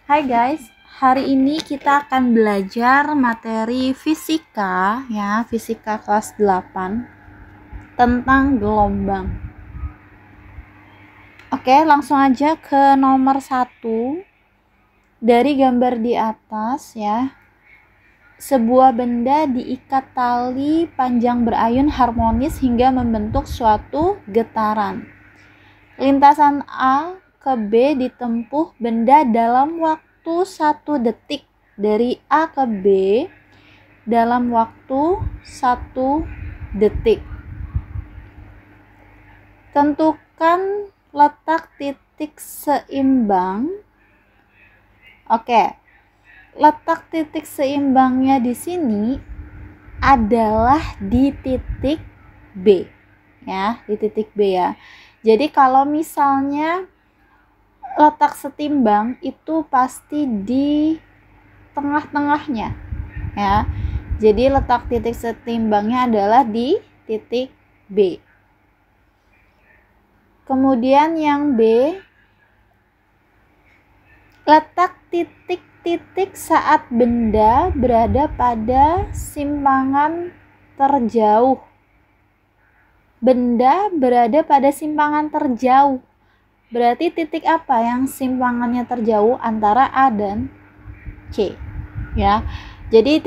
Hai guys, hari ini kita akan belajar materi fisika ya, fisika kelas 8 tentang gelombang. Oke, langsung aja ke nomor 1. Dari gambar di atas ya. Sebuah benda diikat tali panjang berayun harmonis hingga membentuk suatu getaran. Lintasan A ke B ditempuh benda dalam waktu 1 detik. Dari A ke B dalam waktu 1 detik. Tentukan letak titik seimbang. Oke. Letak titik seimbangnya di sini adalah di titik B. Ya, di titik B ya. Jadi kalau misalnya letak setimbang itu pasti di tengah-tengahnya ya. Jadi letak titik setimbangnya adalah di titik B. Kemudian yang B, letak titik-titik saat benda berada pada simpangan terjauh. Benda berada pada simpangan terjauh. Berarti titik apa yang simpangannya terjauh antara A dan C? Ya. Jadi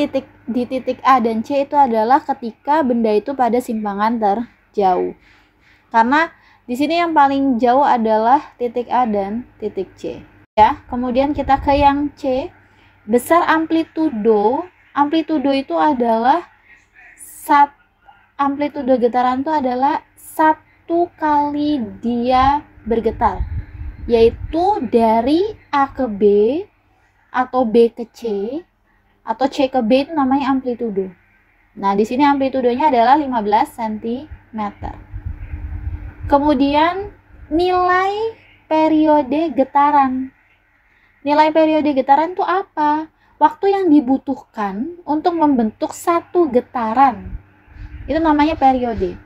di titik A dan C itu adalah ketika benda itu pada simpangan terjauh. Karena di sini yang paling jauh adalah titik A dan titik C. Ya, kemudian kita ke yang C. Besar amplitudo. Amplitudo itu adalah amplitudo getaran itu adalah 1 kali dia bergetar, yaitu dari A ke B atau B ke C atau C ke B itu namanya amplitudo. Nah, di sini amplitudonya adalah 15 cm. Kemudian nilai periode getaran. Nilai periode getaran itu apa? Waktu yang dibutuhkan untuk membentuk satu getaran. Itu namanya periode.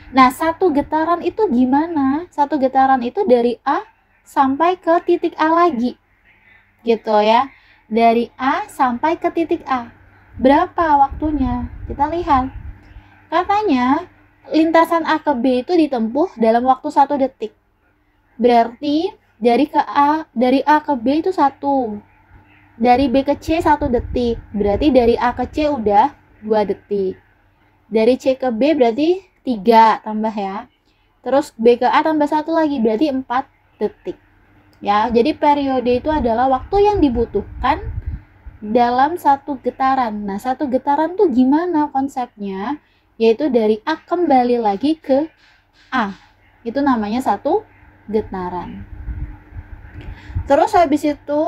Nah, satu getaran itu gimana? Satu getaran itu dari A sampai ke titik A lagi. Gitu ya. Dari A sampai ke titik A. Berapa waktunya? Kita lihat. Katanya lintasan A ke B itu ditempuh dalam waktu 1 detik. Berarti dari A ke B itu 1. Dari B ke C 1 detik. Berarti dari A ke C udah 2 detik. Dari C ke B berarti 3 tambah ya. Terus B ke A tambah 1 lagi berarti 4 detik. Ya, jadi periode itu adalah waktu yang dibutuhkan dalam satu getaran. Nah, satu getaran tuh gimana konsepnya? Yaitu dari A kembali lagi ke A. Itu namanya satu getaran. Terus habis itu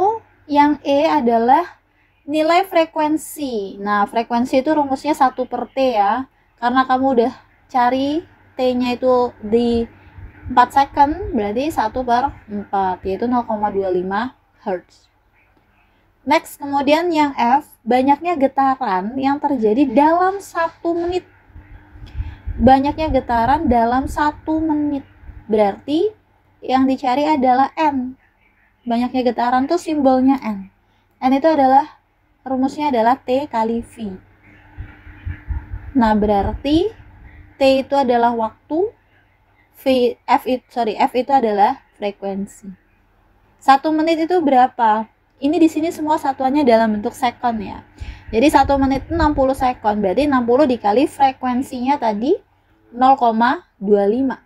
yang E adalah nilai frekuensi. Nah, frekuensi itu rumusnya 1/T ya. Karena kamu udah cari T-nya itu di 4 second, berarti 1/4, yaitu 0,25 Hz. Next, kemudian yang F, banyaknya getaran yang terjadi dalam 1 menit. Banyaknya getaran dalam 1 menit. Berarti yang dicari adalah N. Banyaknya getaran tuh simbolnya N. N itu adalah rumusnya adalah T kali V. Nah, berarti T itu adalah waktu, F itu adalah frekuensi. 1 menit itu berapa? Ini di sini semua satuannya dalam bentuk sekon ya. Jadi 1 menit 60 sekon. Berarti 60 dikali frekuensinya tadi 0,25.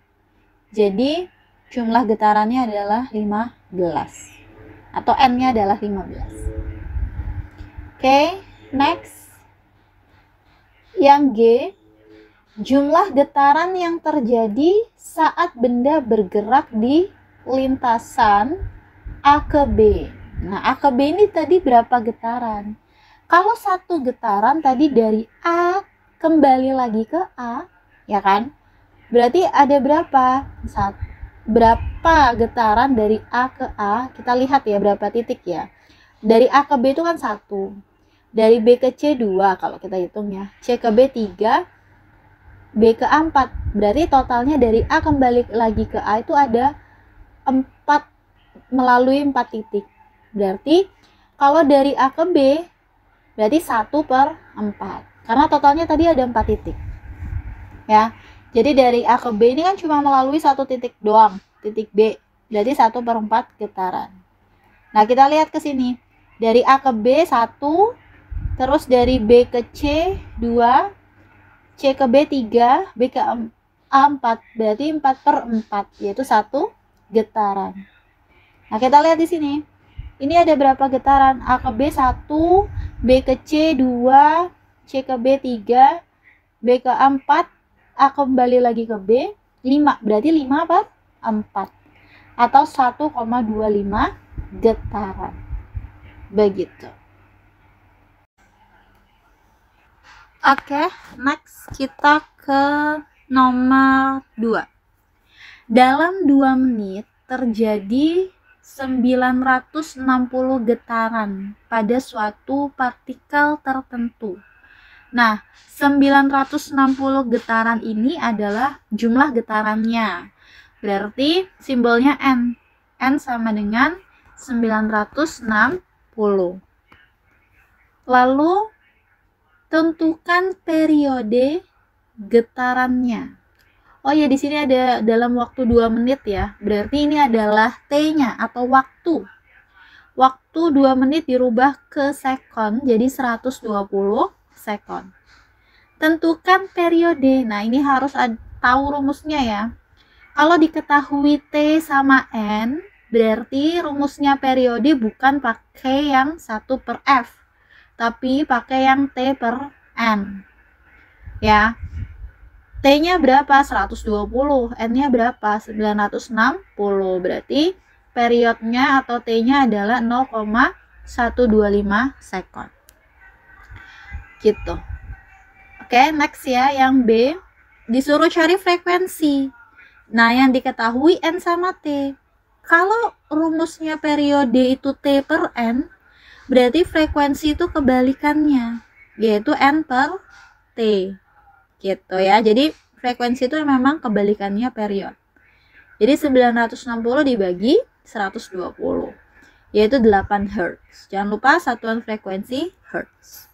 Jadi jumlah getarannya adalah 15. Atau N-nya adalah 15. Oke, next. Yang G, jumlah getaran yang terjadi saat benda bergerak di lintasan A ke B. Nah, A ke B ini tadi berapa getaran? Kalau satu getaran tadi dari A kembali lagi ke A, ya kan? Berarti ada berapa? Berapa getaran dari A ke A? Kita lihat ya berapa titik ya. Dari A ke B itu kan 1. Dari B ke C 2 kalau kita hitung ya. C ke B 3, B ke A 4. Berarti totalnya dari A kembali lagi ke A itu ada 4 melalui 4 titik. Berarti kalau dari A ke B, berarti 1/4. Karena totalnya tadi ada 4 titik. Ya, jadi dari A ke B ini kan cuma melalui satu titik doang, titik B. Berarti 1/4 getaran. Nah, kita lihat ke sini. Dari A ke B 1, terus dari B ke C 2, C ke B 3, B ke A 4. Berarti 4/4, yaitu 1 getaran. Nah, kita lihat di sini. Ini ada berapa getaran? A ke B 1, B ke C 2, C ke B 3, B ke A 4, A kembali lagi ke B 5. Berarti 5/4 atau 1,25 getaran. Begitu. Oke, next kita ke nomor 2. Dalam 2 menit terjadi 960 getaran pada suatu partikel tertentu. Nah, 960 getaran ini adalah jumlah getarannya. Berarti simbolnya N. N sama dengan 960. Lalu, tentukan periode getarannya. Oh ya, di sini ada dalam waktu 2 menit ya. Berarti ini adalah T-nya atau waktu. Waktu 2 menit dirubah ke sekon, jadi 120 sekon. Tentukan periode. Nah, ini harus tahu rumusnya ya. Kalau diketahui T sama N, berarti rumusnya periode bukan pakai yang 1/F, tapi pakai yang T per N. Ya. T-nya berapa? 120. N-nya berapa? 960. Berarti periodnya atau T-nya adalah 0,125 sekon. Gitu. Oke, next ya, yang B. Disuruh cari frekuensi. Nah, yang diketahui N sama T. Kalau rumusnya periode itu T per N, berarti frekuensi itu kebalikannya, yaitu N per T. Gitu ya. Jadi frekuensi itu memang kebalikannya period. Jadi 960 dibagi 120, yaitu 8 Hz. Jangan lupa satuan frekuensi Hz.